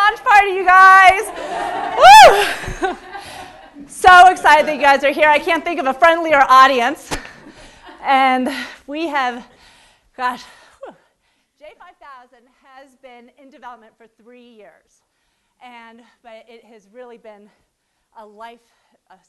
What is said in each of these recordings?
launch party, you guys. Woo! So excited that you guys are here. I can't think of a friendlier audience. And we have, gosh, J5000 has been in development for 3 years. But it has really been a life,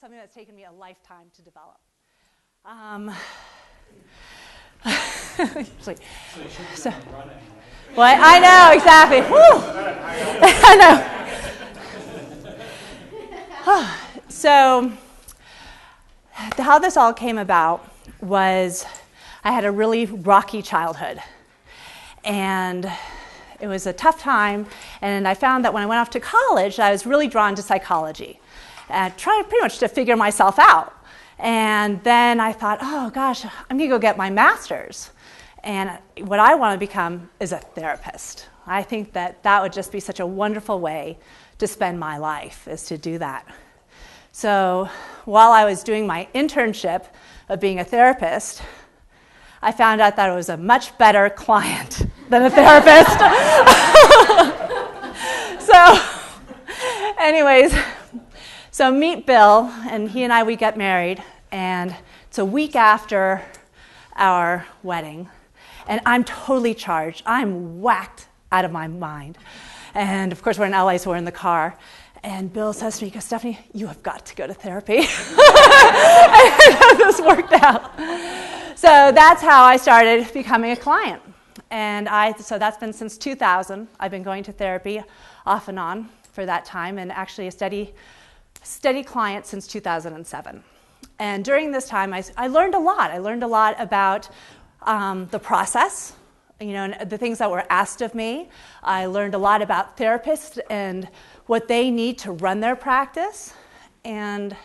something that's taken me a lifetime to develop. Well, I know, exactly. I know. So how this all came about was I had a really rocky childhood. And it was a tough time. And I found that when I went off to college, I was really drawn to psychology. Trying pretty much to figure myself out. And then I thought, oh gosh, I'm going to go get my master's. And what I want to become is a therapist. I think that that would just be such a wonderful way to spend my life, is to do that. So while I was doing my internship of being a therapist, I found out that I was a much better client than a therapist. So meet Bill, and he and I, we get married, and it's a week after our wedding, and I'm totally charged. I'm whacked out of my mind. And of course, we're in LA, so we're in the car, and Bill says to me, he goes, Stephanie, you have got to go to therapy. And this worked out. So that's how I started becoming a client. And so that's been since 2000. I've been going to therapy off and on for that time, and actually a steady client since 2007. And during this time, I learned a lot. I learned a lot about the process, and the things that were asked of me. I learned a lot about therapists and what they need to run their practice. And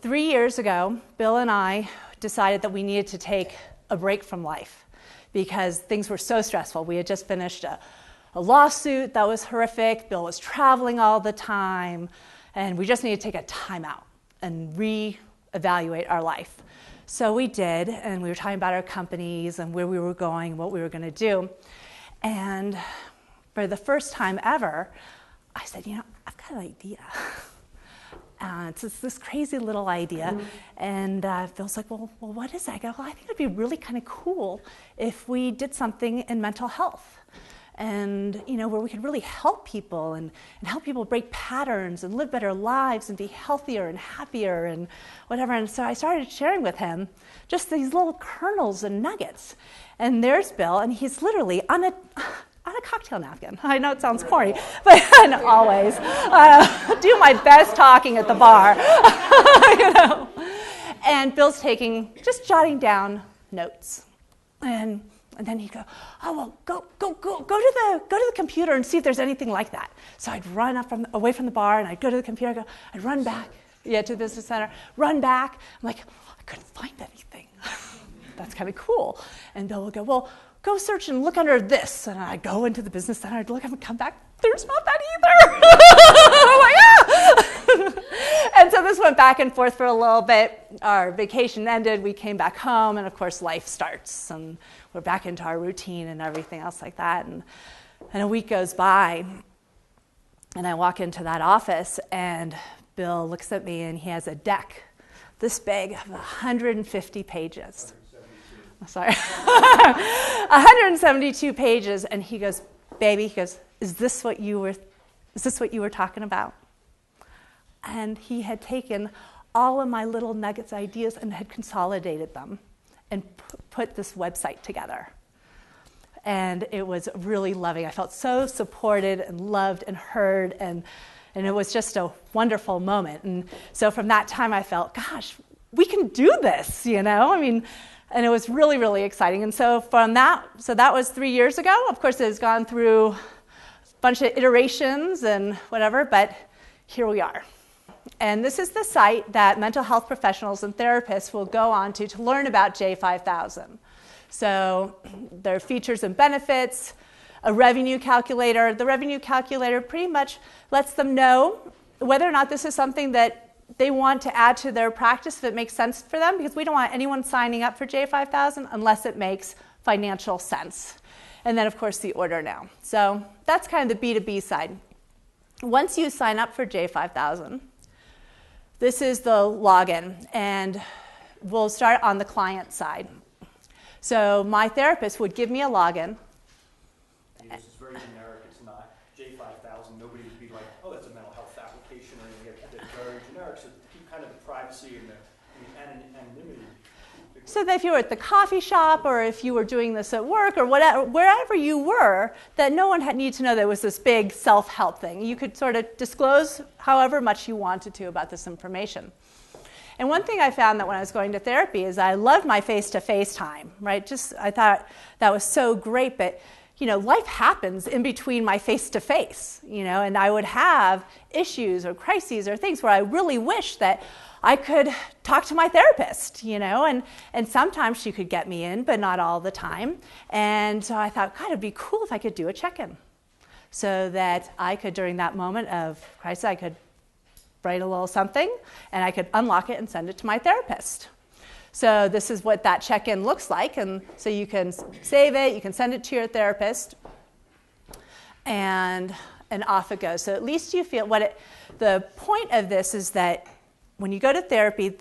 3 years ago, Bill and I decided that we needed to take a break from life because things were so stressful. We had just finished a lawsuit that was horrific. Bill was traveling all the time. And we just needed to take a time out and reevaluate our life. So we did, and we were talking about our companies and where we were going, what we were going to do. And for the first time ever, I said, I've got an idea. It's this crazy little idea. And Phil's like, well, what is that? I go, well, I think it'd be really kind of cool if we did something in mental health. And where we could really help people and help people break patterns and live better lives and be healthier and happier and whatever. And so I started sharing with him just these little kernels and nuggets. And there's Bill, and he's literally on a cocktail napkin. I know it sounds corny, but always do my best talking at the bar. And Bill's just jotting down notes. And then he'd go, oh, well, go to the computer and see if there's anything like that. So I'd run away from the bar, and I'd go to the computer, I'd run back, to the business center, run back. I'm like, I couldn't find anything. That's kind of cool. And Bill would go, well, go search and look under this. And I'd go into the business center, I'd look, and come back, there's not that either. I'm like, ah! And so this went back and forth for a little bit. Our vacation ended, we came back home, and of course life starts. And we're back into our routine and everything else like that. And a week goes by, and I walk into that office, and Bill looks at me, and he has a deck this big of 150 pages. 172. Sorry. 172 pages, and he goes, baby, is this what you were talking about? And he had taken all of my little nuggets ideas and had consolidated them and put this website together. And it was really loving. I felt so supported and loved and heard, and it was just a wonderful moment. And so from that time I felt, gosh, we can do this, and it was really, really exciting. And so that was 3 years ago. Of course, it has gone through a bunch of iterations and whatever, but here we are. And this is the site that mental health professionals and therapists will go on to learn about J5000. So there are features and benefits, a revenue calculator. The revenue calculator pretty much lets them know whether or not this is something that they want to add to their practice, if it makes sense for them, because we don't want anyone signing up for J5000 unless it makes financial sense. And then, of course, the order now. So that's kind of the B2B side. once you sign up for J5000, this is the login, and we'll start on the client side. So my therapist would give me a login. This is very generic. It's not J5000. Nobody would be like, oh, that's a mental health application or anything. It's very generic. So to keep kind of the privacy and the anonymity. So that if you were at the coffee shop or if you were doing this at work or whatever, wherever you were, that no one had need to know there was this big self-help thing. You could sort of disclose however much you wanted to about this information. And one thing I found that when I was going to therapy is I loved my face-to-face time, right? I thought that was so great, but life happens in between my face-to-face, and I would have issues or crises or things where I really wish that I could talk to my therapist, and sometimes she could get me in, but not all the time. And so I thought, God, it'd be cool if I could do a check-in so that I could, during that moment of crisis, I could write a little something and I could unlock it and send it to my therapist. So this is what that check-in looks like. And so you can save it, you can send it to your therapist, and off it goes. So at least you feel the point of this is that when you go to therapy,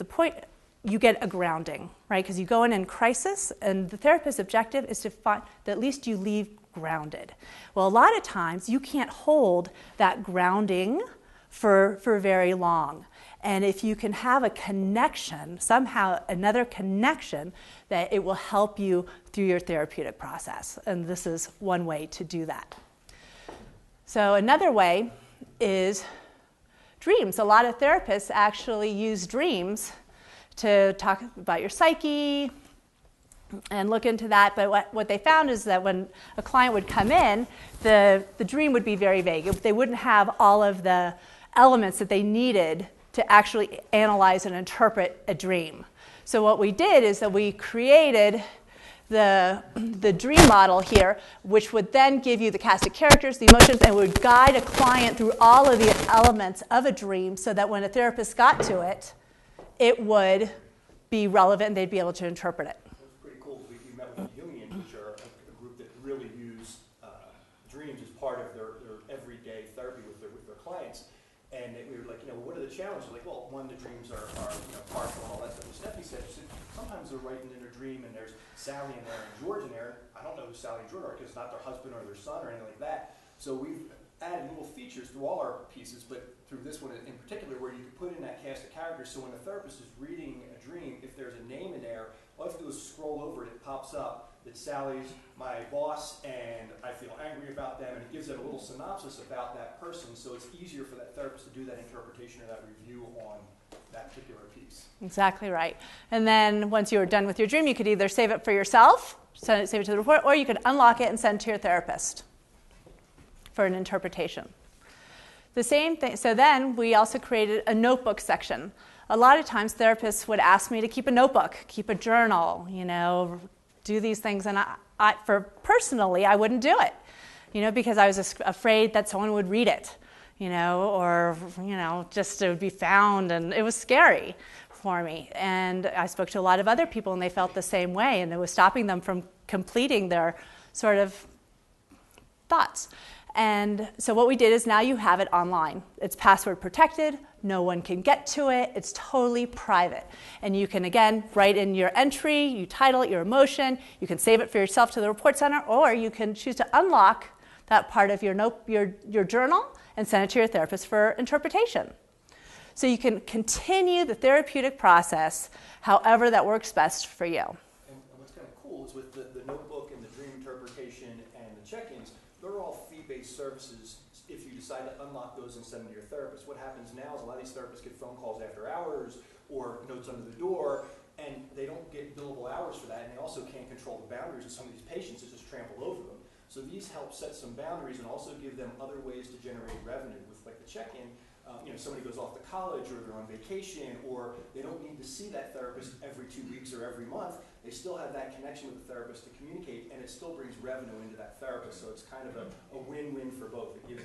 you get a grounding, right? Because you go in crisis, and the therapist's objective is to find that at least you leave grounded. Well, a lot of times you can't hold that grounding for very long. And if you can have a connection, somehow another connection, that it will help you through your therapeutic process. And this is one way to do that. So another way is dreams. A lot of therapists actually use dreams to talk about your psyche and look into that. But what they found is that when a client would come in, the dream would be very vague. They wouldn't have all of the elements that they needed to actually analyze and interpret a dream. So what we did is that we created the dream model here, which would then give you the cast of characters, the emotions, and would guide a client through all of the elements of a dream so that when a therapist got to it, it would be relevant and they'd be able to interpret it. It was pretty cool. We met with the Jungians, which are a group that really use dreams as part of their everyday therapy with their clients. And we were like, what are the challenges? Like, well, one, the dreams are partial and all that stuff. And Stephanie said, sometimes they're writing in their dream and there's Sally in there and George in there. I don't know who Sally and George are because it's not their husband or their son or anything like that. So we've added little features through all our pieces, but through this one in particular, where you can put in that cast of characters. So when the therapist is reading a dream, if there's a name in there, all you have to do is scroll over it. It pops up that Sally's my boss and I feel angry about them, and it gives them a little synopsis about that person. So it's easier for that therapist to do that interpretation or that review on that particular piece. Exactly right. And then once you were done with your dream, you could either save it for yourself, save it to the report, or you could unlock it and send it to your therapist for an interpretation. The same thing. So then we also created a notebook section. A lot of times therapists would ask me to keep a notebook, keep a journal, do these things, and personally, I wouldn't do it, because I was afraid that someone would read it, or just it would be found, and it was scary for me. And I spoke to a lot of other people, and they felt the same way, and it was stopping them from completing their sort of thoughts. And so what we did is now you have it online. It's password protected. No one can get to it. It's totally private. And you can, again, write in your entry, you title it, your emotion. You can save it for yourself to the report center, or you can choose to unlock that part of your journal and send it to your therapist for interpretation. So you can continue the therapeutic process however that works best for you. And what's kind of cool is with the notebook and the dream interpretation and the check-ins, they're all fee-based services if you decide to unlock those and send them to your therapist. What happens now is a lot of these therapists get phone calls after hours or notes under the door, and they don't get billable hours for that, and they also can't control the boundaries of some of these patients that just trample over them. So these help set some boundaries and also give them other ways to generate revenue. With like the check-in, somebody goes off to college or they're on vacation or they don't need to see that therapist every 2 weeks or every month. They still have that connection with the therapist to communicate, and it still brings revenue into that therapist. So it's kind of a win-win for both. It gives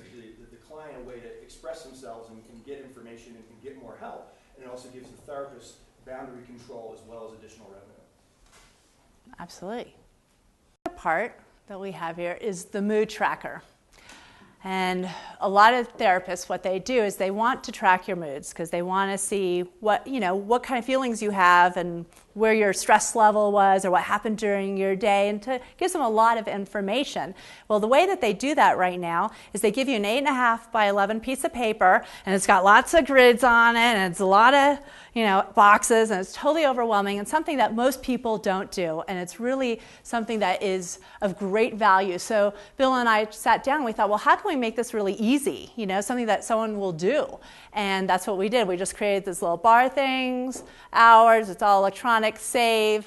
the client a way to express themselves and can get information and can get more help. And it also gives the therapist boundary control as well as additional revenue. Absolutely. The part that we have here is the mood tracker. And a lot of therapists, what they do is they want to track your moods because they want to see what, what kind of feelings you have and where your stress level was or what happened during your day, and to gives them a lot of information. Well, the way that they do that right now is they give you an 8.5 by 11 piece of paper, and it's got lots of grids on it, and it's a lot of boxes, and it's totally overwhelming, and something that most people don't do, and it's really something that is of great value. So Bill and I sat down and we thought, well, how can we make this really easy, something that someone will do? And that's what we did. We just created these little bar things, hours, it's all electronic, save,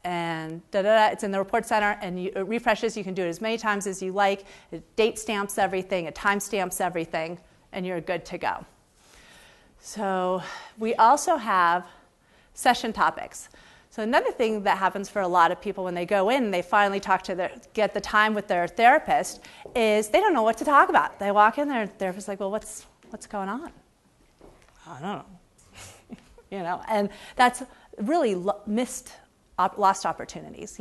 and it's in the report center, and it refreshes. You can do it as many times as you like. It date stamps everything, it time stamps everything, and you're good to go. So we also have session topics. So another thing that happens for a lot of people when they go in and they finally get the time with their therapist is they don't know what to talk about. They walk in, their therapist's like, well, what's going on? I don't know. And that's really lost opportunities,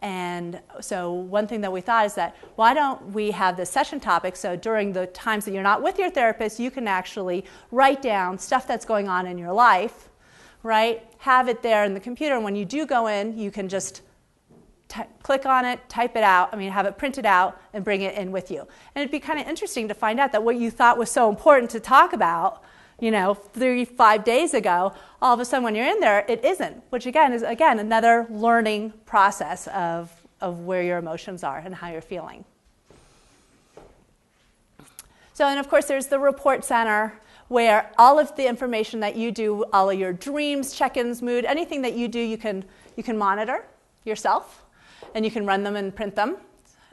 And so one thing that we thought is that why don't we have the session topic, so during the times that you're not with your therapist, you can actually write down stuff that's going on in your life, right? Have it there in the computer, and when you do go in, you can just click on it, type it out, have it printed out, and bring it in with you. And it'd be kind of interesting to find out that what you thought was so important to talk about 3-5 days ago, all of a sudden when you're in there, it isn't, which again is another learning process of where your emotions are and how you're feeling. So, and of course there's the report center where all of the information that you do, all of your dreams, check-ins, mood, anything that you do, you can monitor yourself, and you can run them and print them.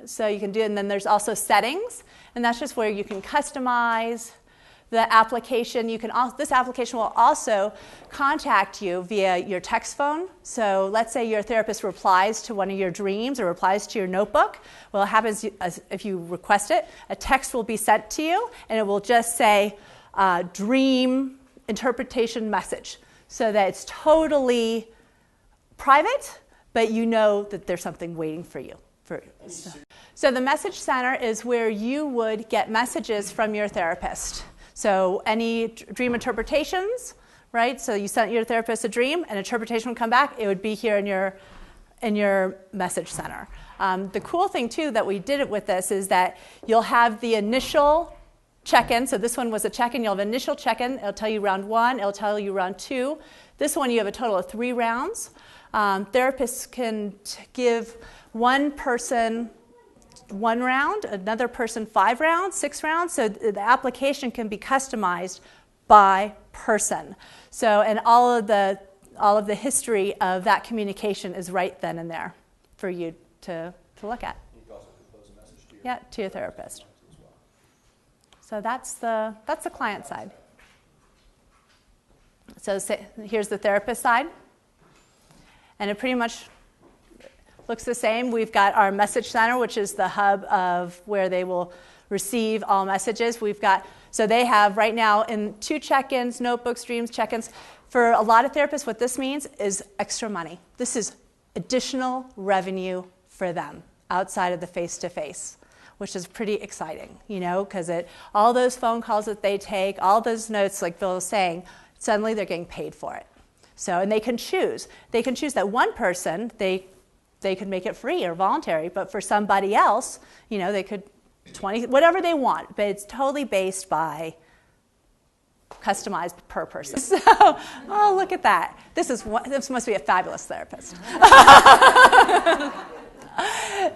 So you can do, and then there's also settings, and that's just where you can customize the application. This application will also contact you via your text phone. So let's say your therapist replies to one of your dreams or replies to your notebook. Well, it happens if you request it, a text will be sent to you, and it will just say dream interpretation message, so that it's totally private, but you know that there's something waiting for you. So the message center is where you would get messages from your therapist. So any dream interpretations, right? So you sent your therapist a dream, an interpretation would come back. It would be here in your message center. The cool thing too that we did it with this is that you'll have the initial check-in. So this one was a check-in. You'll have initial check-in. It'll tell you round 1. It'll tell you round 2. This one you have a total of 3 rounds. Therapists can give one person 1 round, another person 5 rounds, 6 rounds, so the application can be customized by person. So, and all of the history of that communication is right then and there for you to look at. You can also compose a message to your to your therapist. So that's the client side. So here's the therapist side, and it pretty much looks the same. We've got our message center, which is the hub of where they will receive all messages. So they have right now in 2 check-ins, notebooks, dreams, check-ins. For a lot of therapists, what this means is extra money. This is additional revenue for them outside of the face-to-face, which is pretty exciting, because all those phone calls that they take, all those notes, like Bill was saying, suddenly they're getting paid for it. So, and they can choose. They can choose that one person, they could make it free or voluntary, but for somebody else, they could 20, whatever they want, but it's totally based by customized per person. So, oh, look at that. This must be a fabulous therapist.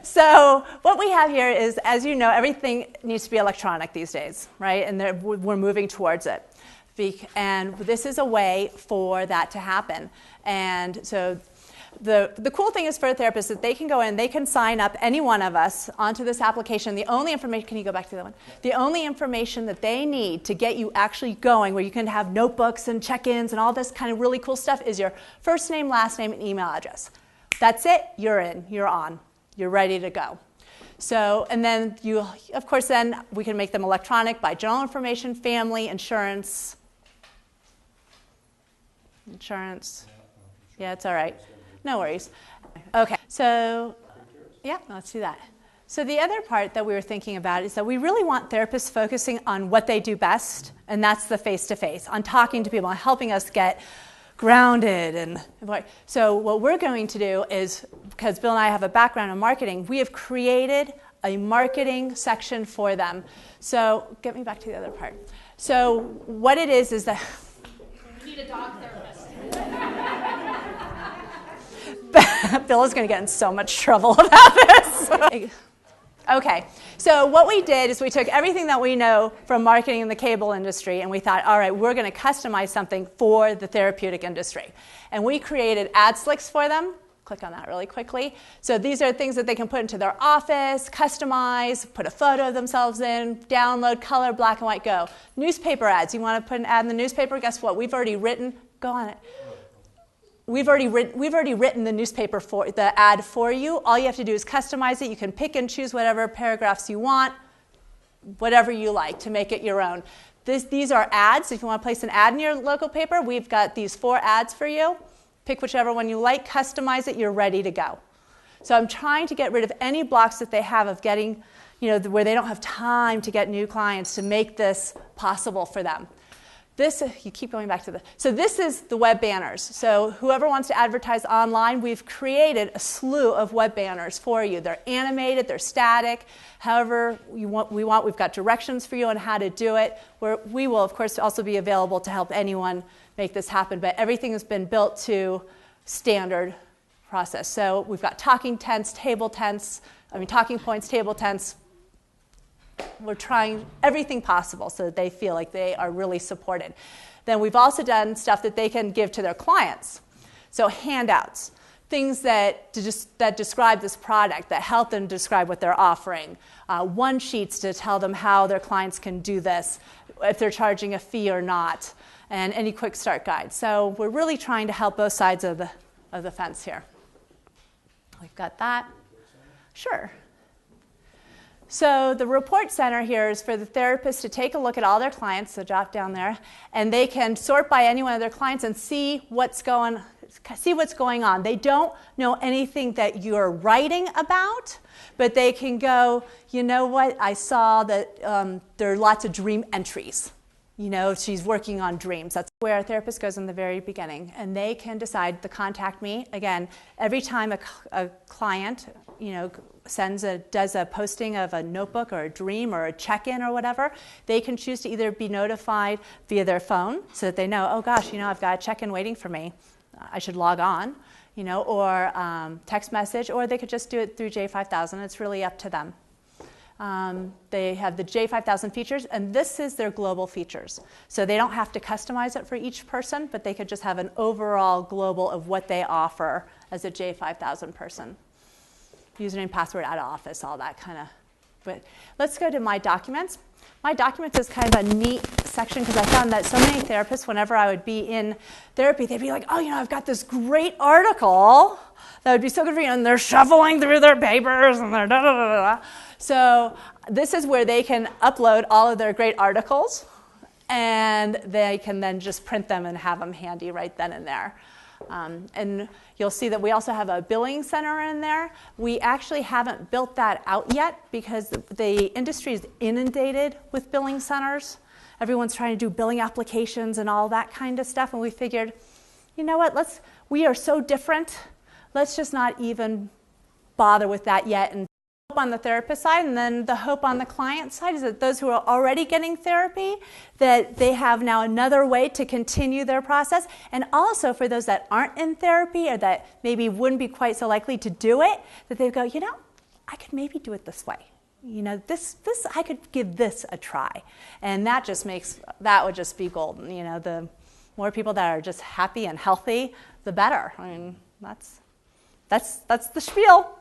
So what we have here is, as you know, everything needs to be electronic these days, right? And we're moving towards it. And this is a way for that to happen. And so the cool thing is for a therapist that they can go in, they can sign up any one of us onto this application. The only information, can you go back to that one? The only information that they need to get you actually going, where you can have notebooks and check-ins and all this kind of really cool stuff, is your first name, last name, and email address. That's it. You're in. You're on. You're ready to go. So, and then of course, then we can make them electronic by general information, family, insurance. Yeah, it's all right. No worries. Okay, so, yeah, let's do that. So the other part that we were thinking about is that we really want therapists focusing on what they do best, and that's the face-to-face, on talking to people and helping us get grounded. And so what we're going to do is, because Bill and I have a background in marketing, we have created a marketing section for them. So get me back to the other part. So what it is that we need a dog therapist. Bill is going to get in so much trouble about this. Okay, so what we did is we took everything that we know from marketing in the cable industry and we thought, all right, we're going to customize something for the therapeutic industry. And we created ad slicks for them. Click on that really quickly. So these are things that they can put into their office, customize, put a photo of themselves in, download, color, black and white, go. Newspaper ads. You want to put an ad in the newspaper? Guess what? We've already written, go on it. We've already written the newspaper for the ad for you. All you have to do is customize it. You can pick and choose whatever paragraphs you want, whatever you like to make it your own. These are ads. If you want to place an ad in your local paper, we've got these 4 ads for you. Pick whichever one you like, customize it, you're ready to go. So I'm trying to get rid of any blocks that they have of getting, where they don't have time to get new clients to make this possible for them. You keep going back to this. So this is the web banners. So whoever wants to advertise online, we've created a slew of web banners for you. They're animated, they're static. However we want, we've got directions for you on how to do it. We will, of course, also be available to help anyone make this happen. But everything has been built to standard process. So we've got talking points, table tents. We're trying everything possible so that they feel like they are really supported. Then we've also done stuff that they can give to their clients. So handouts, things that describe this product, that help them describe what they're offering. One sheets to tell them how their clients can do this, if they're charging a fee or not, and any quick start guides. So we're really trying to help both sides of the fence here. We've got that. Sure. So the report center here is for the therapist to take a look at all their clients, so drop down there, and they can sort by any one of their clients and see what's going on. They don't know anything that you're writing about, but they can go, you know what, I saw that there are lots of dream entries. She's working on dreams. That's where a therapist goes in the very beginning, and they can decide to contact me. Again, every time a client, does a posting of a notebook or a dream or a check-in or whatever, they can choose to either be notified via their phone so that they know, oh gosh, I've got a check-in waiting for me. I should log on, or text message, or they could just do it through J5000. It's really up to them. They have the J5000 features, and this is their global features. So they don't have to customize it for each person, but they could just have an overall global of what they offer as a J5000 person. Username, password, out of office, all that kind of. But let's go to My Documents. My Documents is kind of a neat section because I found that so many therapists, whenever I would be in therapy, they'd be like, oh, I've got this great article that would be so good for you, and they're shuffling through their papers and they're da-da-da-da. So this is where they can upload all of their great articles, and they can then just print them and have them handy right then and there. And you'll see that we also have a billing center in there. We actually haven't built that out yet because the industry is inundated with billing centers. Everyone's trying to do billing applications and all that kind of stuff. And we figured, you know what, we are so different. Let's just not even bother with that yet. And on the therapist side, and then the hope on the client side is that those who are already getting therapy, that they have now another way to continue their process. And also for those that aren't in therapy or that maybe wouldn't be quite so likely to do it, that they go, I could maybe do it this way. This I could give this a try. And that would just be golden. The more people that are just happy and healthy, the better. I mean, that's the spiel.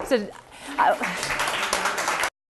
So,